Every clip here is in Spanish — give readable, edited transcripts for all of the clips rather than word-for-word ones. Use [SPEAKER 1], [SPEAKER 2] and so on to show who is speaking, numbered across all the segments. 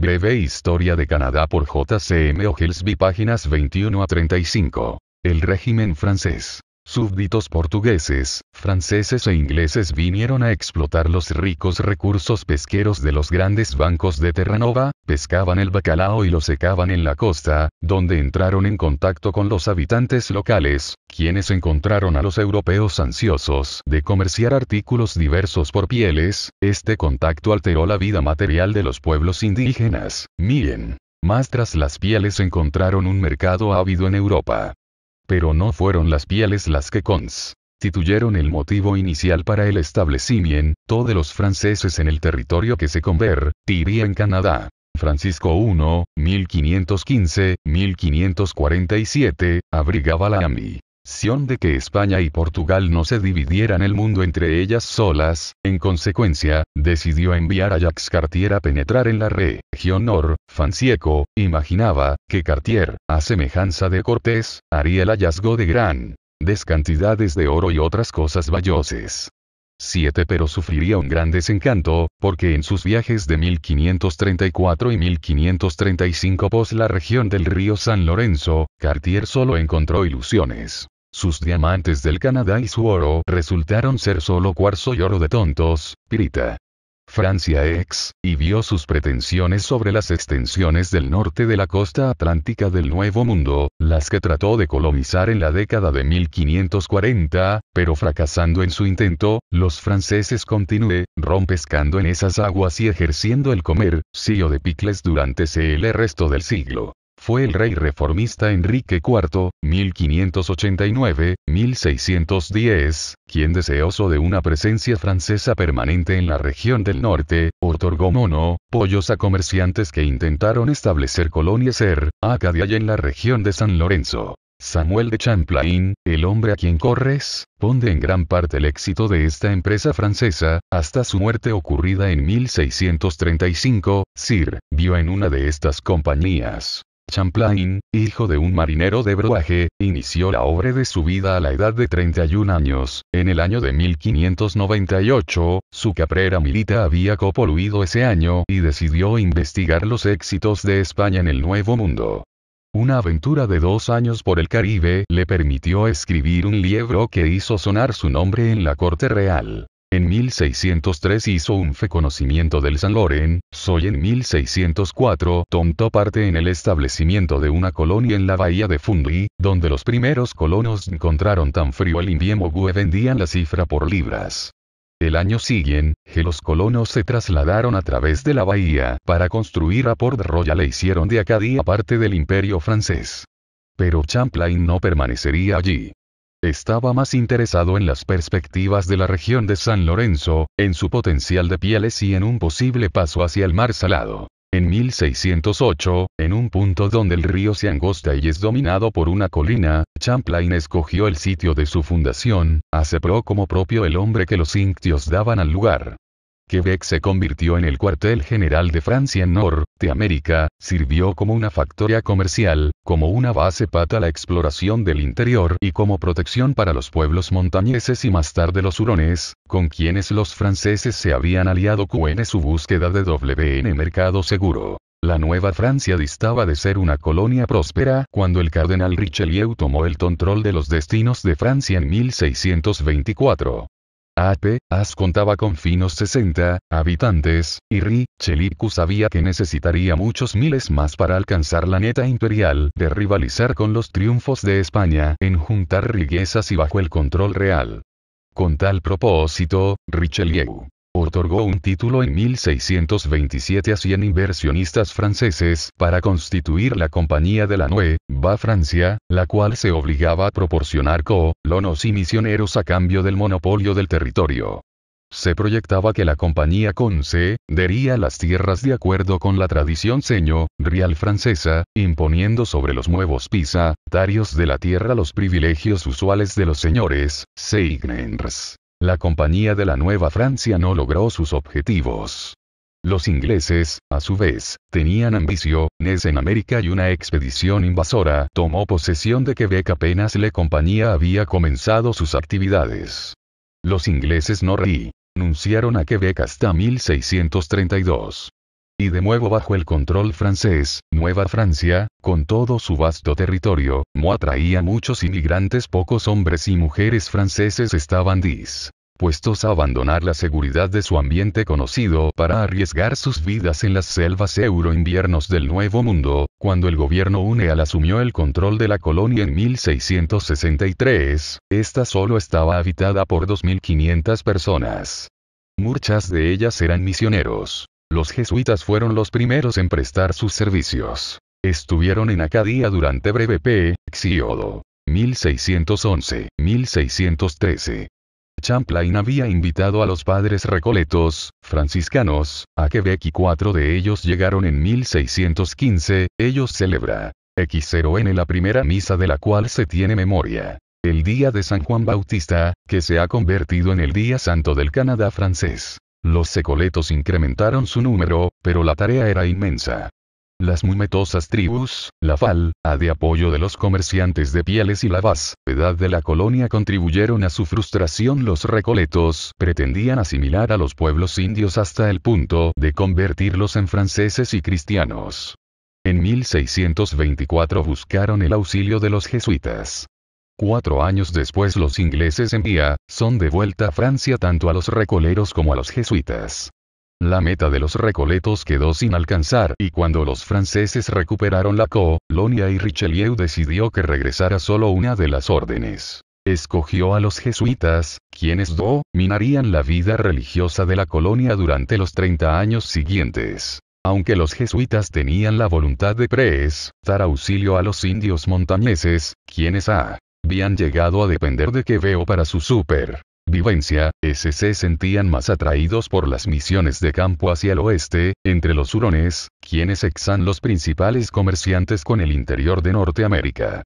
[SPEAKER 1] Breve historia de Canadá por J.C.M. Oglesby, páginas 21 a 35. El régimen francés. Súbditos portugueses, franceses e ingleses vinieron a explotar los ricos recursos pesqueros de los grandes bancos de Terranova, pescaban el bacalao y lo secaban en la costa, donde entraron en contacto con los habitantes locales, quienes encontraron a los europeos ansiosos de comerciar artículos diversos por pieles. Este contacto alteró la vida material de los pueblos indígenas. Más tras las pieles encontraron un mercado ávido en Europa. Pero no fueron las pieles las que constituyeron el motivo inicial para el establecimiento de los franceses en el territorio que se convertiría en Canadá. Francisco I, 1515-1547, abrigaba la ambición de que España y Portugal no se dividieran el mundo entre ellas solas. En consecuencia, decidió enviar a Jacques Cartier a penetrar en la región Francieco. Imaginaba que Cartier, a semejanza de Cortés, haría el hallazgo de grandes cantidades de oro y otras cosas valiosas. Pero sufriría un gran desencanto, porque en sus viajes de 1534 y 1535 por la región del río San Lorenzo, Cartier solo encontró ilusiones. Sus diamantes del Canadá y su oro resultaron ser solo cuarzo y oro de tontos, pirita. Francia y vio sus pretensiones sobre las extensiones del norte de la costa atlántica del Nuevo Mundo, las que trató de colonizar en la década de 1540, pero fracasando en su intento, los franceses continuaron pescando en esas aguas y ejerciendo el comercio de picles durante el resto del siglo. Fue el rey reformista Enrique IV, 1589-1610, quien, deseoso de una presencia francesa permanente en la región del norte, otorgó monopolios a comerciantes que intentaron establecer colonias en Acadia y en la región de San Lorenzo. Samuel de Champlain, el hombre a quien corresponde en gran parte el éxito de esta empresa francesa, hasta su muerte ocurrida en 1635, sirvió en una de estas compañías. Champlain, hijo de un marinero de Brouage, inició la obra de su vida a la edad de 31 años. En el año de 1598, su carrera militar había concluido ese año y decidió investigar los éxitos de España en el Nuevo Mundo. Una aventura de 2 años por el Caribe le permitió escribir un libro que hizo sonar su nombre en la corte real. En 1603 hizo un reconocimiento del San Lorenzo y en 1604 tomó parte en el establecimiento de una colonia en la bahía de Fundy, donde los primeros colonos encontraron tan frío el invierno que vendían la cifra por libras. El año siguiente, los colonos se trasladaron a través de la bahía para construir a Port Royal e hicieron de Acadia parte del imperio francés. Pero Champlain no permanecería allí. Estaba más interesado en las perspectivas de la región de San Lorenzo, en su potencial de pieles y en un posible paso hacia el mar Salado. En 1608, en un punto donde el río se angosta y es dominado por una colina, Champlain escogió el sitio de su fundación, aceptó como propio el nombre que los indios daban al lugar. Quebec se convirtió en el cuartel general de Francia en Norteamérica, sirvió como una factoría comercial, como una base para la exploración del interior y como protección para los pueblos montañeses y más tarde los hurones, con quienes los franceses se habían aliado en su búsqueda de mercado seguro. La Nueva Francia distaba de ser una colonia próspera cuando el cardenal Richelieu tomó el control de los destinos de Francia en 1624. As contaba con finos 60 habitantes, y Richelieu sabía que necesitaría muchos miles más para alcanzar la meta imperial de rivalizar con los triunfos de España en juntar riquezas y bajo el control real. Con tal propósito, Richelieu otorgó un título en 1627 a 100 inversionistas franceses para constituir la Compañía de la Nueva Francia, la cual se obligaba a proporcionar colonos y misioneros a cambio del monopolio del territorio. Se proyectaba que la compañía concedería las tierras de acuerdo con la tradición señorial francesa, imponiendo sobre los nuevos pisatarios de la tierra los privilegios usuales de los señores seigneurs. La Compañía de la Nueva Francia no logró sus objetivos. Los ingleses, a su vez, tenían ambiciones en América y una expedición invasora tomó posesión de Quebec apenas la compañía había comenzado sus actividades. Los ingleses no renunciaron a Quebec hasta 1632. Y de nuevo bajo el control francés, Nueva Francia, con todo su vasto territorio, no atraía muchos inmigrantes. Pocos hombres y mujeres franceses estaban dispuestos a abandonar la seguridad de su ambiente conocido para arriesgar sus vidas en las selvas euroinviernos del Nuevo Mundo. Cuando el gobierno UNEAL asumió el control de la colonia en 1663, esta solo estaba habitada por 2.500 personas. Muchas de ellas eran misioneros. Los jesuitas fueron los primeros en prestar sus servicios. Estuvieron en Acadia durante breve período. 1611-1613. Champlain había invitado a los padres recoletos, franciscanos, a Quebec y 4 de ellos llegaron en 1615, ellos celebra X0N la primera misa de la cual se tiene memoria. El día de San Juan Bautista, que se ha convertido en el día santo del Canadá francés. Los recoletos incrementaron su número, pero la tarea era inmensa. Las numerosas tribus, la falta de apoyo de los comerciantes de pieles y la vastedad de la colonia contribuyeron a su frustración. Los recoletos pretendían asimilar a los pueblos indios hasta el punto de convertirlos en franceses y cristianos. En 1624 buscaron el auxilio de los jesuitas. 4 años después los ingleses son de vuelta a Francia tanto a los recoleros como a los jesuitas. La meta de los recoletos quedó sin alcanzar y cuando los franceses recuperaron la colonia y Richelieu decidió que regresara solo una de las órdenes. Escogió a los jesuitas, quienes dominarían la vida religiosa de la colonia durante los 30 años siguientes. Aunque los jesuitas tenían la voluntad de prestar auxilio a los indios montañeses, quienes habían llegado a depender de Quebec para su supervivencia, se sentían más atraídos por las misiones de campo hacia el oeste, entre los hurones, quienes eran los principales comerciantes con el interior de Norteamérica.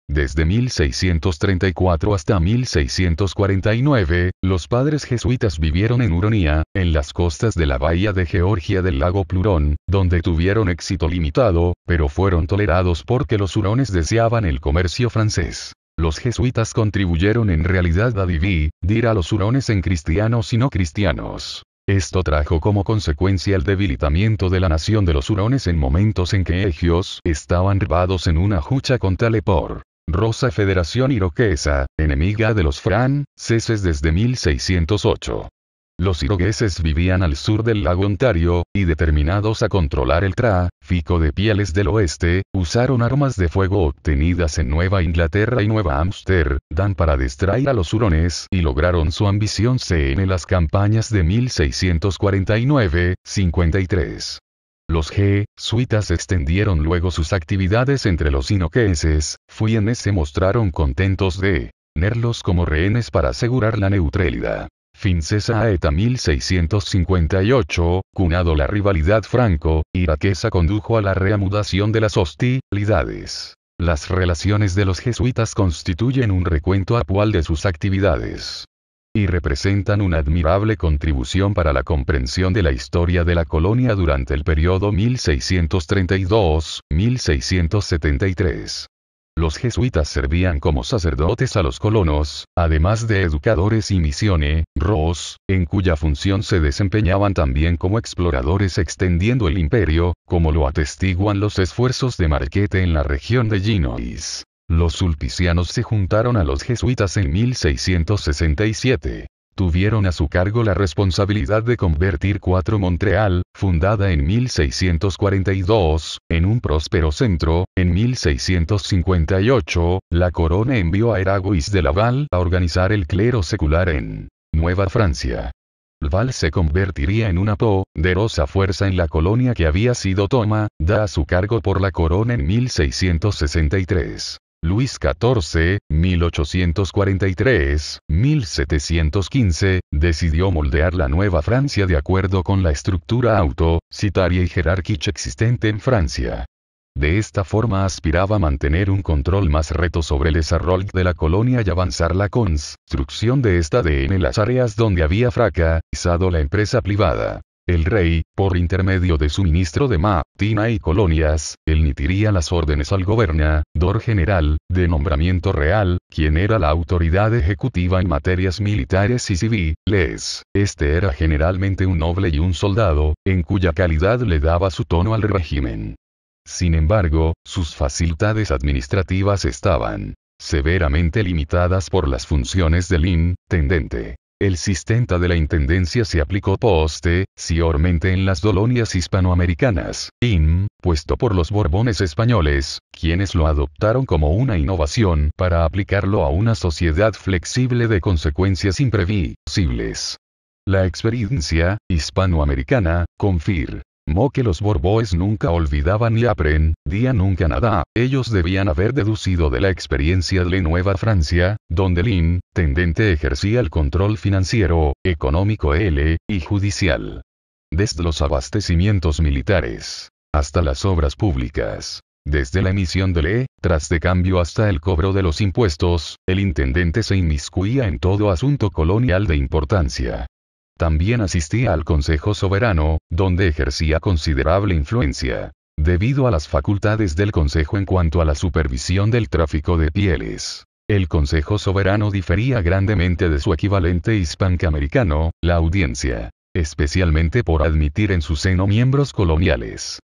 [SPEAKER 1] Desde 1634 hasta 1649, los padres jesuitas vivieron en Huronia, en las costas de la bahía de Georgia del lago Plurón, donde tuvieron éxito limitado, pero fueron tolerados porque los hurones deseaban el comercio francés. Los jesuitas contribuyeron en realidad a dividir a los hurones en cristianos y no cristianos. Esto trajo como consecuencia el debilitamiento de la nación de los hurones en momentos en que ellos estaban ribados en una lucha contra la poderosa Federación Iroquesa, enemiga de los franceses desde 1608. Los iroqueses vivían al sur del lago Ontario, y determinados a controlar el tráfico de pieles del oeste, usaron armas de fuego obtenidas en Nueva Inglaterra y Nueva Ámsterdam para distraer a los hurones y lograron su ambición en las campañas de 1649-53. Los jesuitas extendieron luego sus actividades entre los iroqueses, quienes se mostraron contentos de tenerlos como rehenes para asegurar la neutralidad. Francesa eta 1658, cunado la rivalidad franco-iraquesa condujo a la reanudación de las hostilidades. Las relaciones de los jesuitas constituyen un recuento actual de sus actividades. Y representan una admirable contribución para la comprensión de la historia de la colonia durante el periodo 1632-1673. Los jesuitas servían como sacerdotes a los colonos, además de educadores y misioneros, en cuya función se desempeñaban también como exploradores extendiendo el imperio, como lo atestiguan los esfuerzos de Marquette en la región de Illinois. Los sulpicianos se juntaron a los jesuitas en 1667. Tuvieron a su cargo la responsabilidad de convertir Montreal, fundada en 1642, en un próspero centro. En 1658, la corona envió a Eraguis de Laval a organizar el clero secular en Nueva Francia. Laval se convertiría en una poderosa fuerza en la colonia que había sido tomada a su cargo por la corona en 1663. Luis XIV, 1843-1715, decidió moldear la Nueva Francia de acuerdo con la estructura autocitaria y jerárquica existente en Francia. De esta forma aspiraba a mantener un control más recto sobre el desarrollo de la colonia y avanzar la construcción de esta en las áreas donde había fracasado la empresa privada. El rey, por intermedio de su ministro de Tina y Colonias, emitiría las órdenes al gobernador general, de nombramiento real, quien era la autoridad ejecutiva en materias militares y civiles. Este era generalmente un noble y un soldado, en cuya calidad le daba su tono al régimen. Sin embargo, sus facultades administrativas estaban severamente limitadas por las funciones del intendente. El sistema de la intendencia se aplicó posteriormente en las colonias hispanoamericanas, impuesto por los Borbones españoles, quienes lo adoptaron como una innovación para aplicarlo a una sociedad flexible de consecuencias imprevisibles. La experiencia hispanoamericana confirmó que los Borbones nunca olvidaban ni aprendían nunca nada. Ellos debían haber deducido de la experiencia de la Nueva Francia, donde el intendente ejercía el control financiero, económico y judicial. Desde los abastecimientos militares hasta las obras públicas, desde la emisión de letras de cambio hasta el cobro de los impuestos, el intendente se inmiscuía en todo asunto colonial de importancia. También asistía al Consejo Soberano, donde ejercía considerable influencia, debido a las facultades del Consejo en cuanto a la supervisión del tráfico de pieles. El Consejo Soberano difería grandemente de su equivalente hispanoamericano, la Audiencia, especialmente por admitir en su seno miembros coloniales.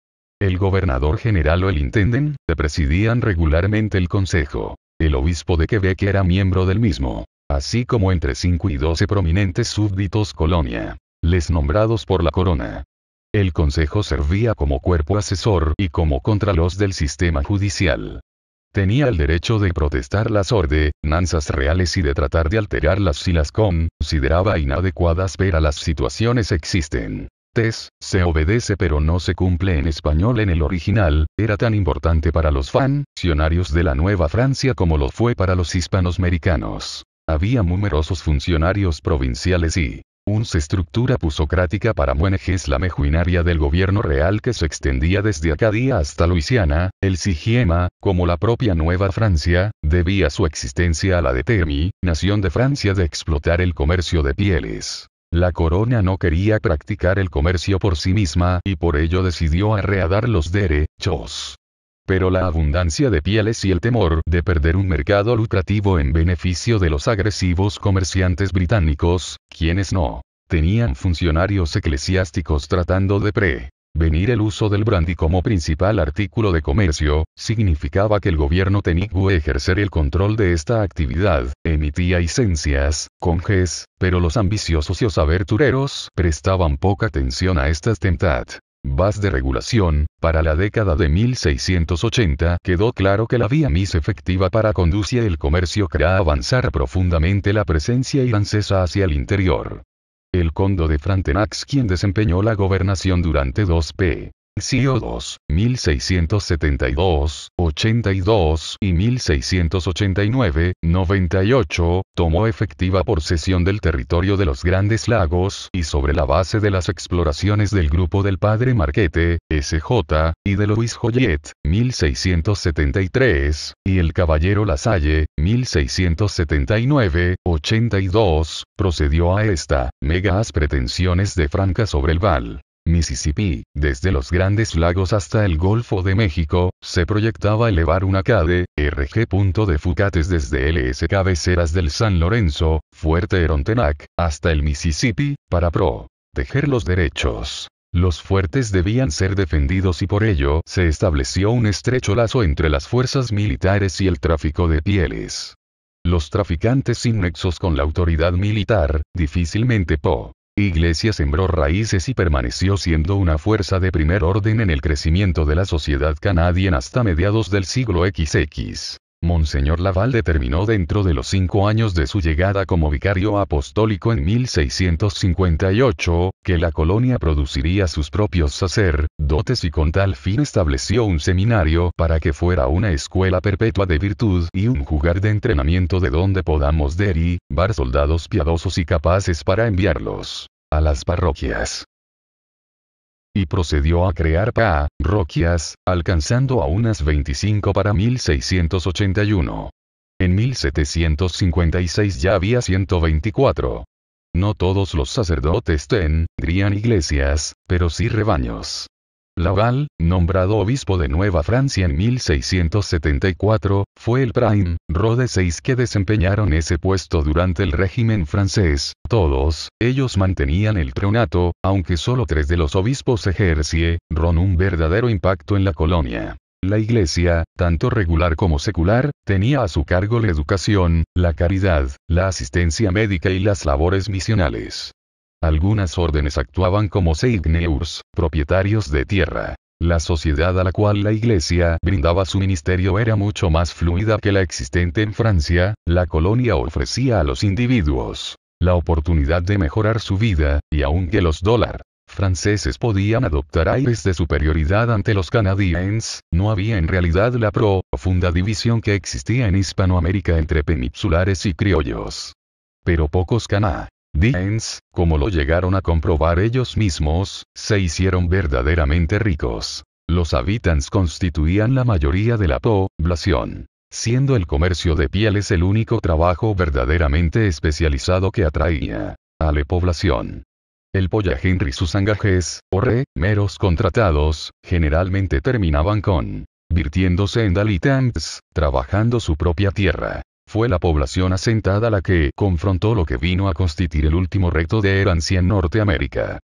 [SPEAKER 1] El gobernador general o el intendente presidían regularmente el Consejo. El obispo de Quebec era miembro del mismo, así como entre 5 y 12 prominentes súbditos colonia, les nombrados por la corona. El consejo servía como cuerpo asesor y como contraluz del sistema judicial. Tenía el derecho de protestar las ordenanzas reales y de tratar de alterarlas si las consideraba inadecuadas para las situaciones existentes. Se obedece pero no se cumple en español en el original, era tan importante para los funcionarios de la Nueva Francia como lo fue para los hispanoamericanos. Había numerosos funcionarios provinciales y una estructura pusocrática para manejar la maquinaria del gobierno real que se extendía desde Acadia hasta Luisiana. El sistema, como la propia Nueva Francia, debía su existencia a la determinación de Francia de explotar el comercio de pieles. La corona no quería practicar el comercio por sí misma y por ello decidió arreadar los derechos. Pero la abundancia de pieles y el temor de perder un mercado lucrativo en beneficio de los agresivos comerciantes británicos, quienes no tenían funcionarios eclesiásticos tratando de prevenir el uso del brandy como principal artículo de comercio, significaba que el gobierno tenía que ejercer el control de esta actividad, emitía licencias, conges, pero los ambiciosos y los aventureros prestaban poca atención a estas tentativas de regulación. Para la década de 1680 quedó claro que la vía más efectiva para conducir el comercio era avanzar profundamente la presencia irlandesa hacia el interior. El conde de Frontenac, quien desempeñó la gobernación durante 2 periodos, 1672, 82 y 1689, 98, tomó efectiva posesión del territorio de los Grandes Lagos y sobre la base de las exploraciones del grupo del padre Marquette, S.J., y de Louis Jolliet, 1673, y el caballero Lasalle, 1679, 82, procedió a esta megas pretensiones de Franca sobre el Val Mississippi. Desde los Grandes Lagos hasta el Golfo de México, se proyectaba elevar una KDRG punto de fugates desde LS cabeceras del San Lorenzo, Fuerte Frontenac, hasta el Mississippi, para proteger los derechos. Los fuertes debían ser defendidos y por ello se estableció un estrecho lazo entre las fuerzas militares y el tráfico de pieles. Los traficantes sin nexos con la autoridad militar, difícilmente Iglesia sembró raíces y permaneció siendo una fuerza de primer orden en el crecimiento de la sociedad canadiense hasta mediados del siglo XX. Monseñor Laval determinó dentro de los 5 años de su llegada como vicario apostólico en 1658, que la colonia produciría sus propios sacerdotes y con tal fin estableció un seminario para que fuera una escuela perpetua de virtud y un lugar de entrenamiento de donde podamos derivar soldados piadosos y capaces para enviarlos a las parroquias. Y procedió a crear parroquias, alcanzando a unas 25 para 1681. En 1756 ya había 124. No todos los sacerdotes tendrían iglesias, pero sí rebaños. Laval, nombrado obispo de Nueva Francia en 1674, fue el prime ro de 6 que desempeñaron ese puesto durante el régimen francés. Todos ellos mantenían el prionato, aunque solo 3 de los obispos ejercieron un verdadero impacto en la colonia. La iglesia, tanto regular como secular, tenía a su cargo la educación, la caridad, la asistencia médica y las labores misionales. Algunas órdenes actuaban como seigneurs, propietarios de tierra. La sociedad a la cual la iglesia brindaba su ministerio era mucho más fluida que la existente en Francia. La colonia ofrecía a los individuos la oportunidad de mejorar su vida, y aunque los franceses podían adoptar aires de superioridad ante los canadienses, no había en realidad la profunda división que existía en Hispanoamérica entre peninsulares y criollos. Pero pocos canadienses, como lo llegaron a comprobar ellos mismos, se hicieron verdaderamente ricos. Los habitantes constituían la mayoría de la población, siendo el comercio de pieles el único trabajo verdaderamente especializado que atraía a la población. El pollaje y sus engajes, o meros contratados, generalmente terminaban convirtiéndose en dalitantes, trabajando su propia tierra. Fue la población asentada la que confrontó lo que vino a constituir el último reto de herencia en Norteamérica.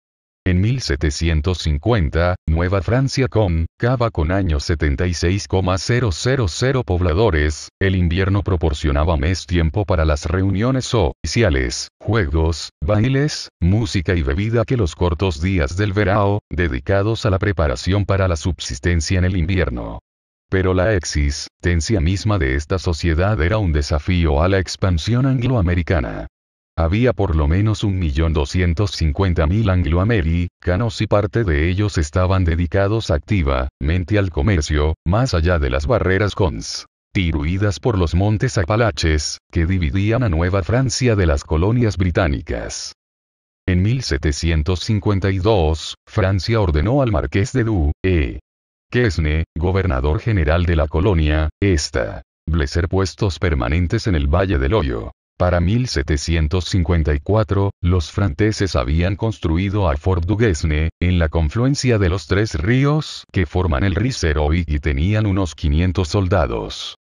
[SPEAKER 1] En 1750, Nueva Francia contaba con años 76,000 pobladores. El invierno proporcionaba más tiempo para las reuniones oficiales, juegos, bailes, música y bebida que los cortos días del verano, dedicados a la preparación para la subsistencia en el invierno. Pero la existencia misma de esta sociedad era un desafío a la expansión angloamericana. Había por lo menos 1.250.000 angloamericanos y parte de ellos estaban dedicados activamente al comercio, más allá de las barreras constituidas por los montes Apalaches, que dividían a Nueva Francia de las colonias británicas. En 1752, Francia ordenó al marqués de Duquesne, gobernador general de la colonia, establecer puestos permanentes en el Valle del Hoyo. Para 1754, los franceses habían construido a Fort Duquesne, en la confluencia de los 3 ríos que forman el Risero y tenían unos 500 soldados.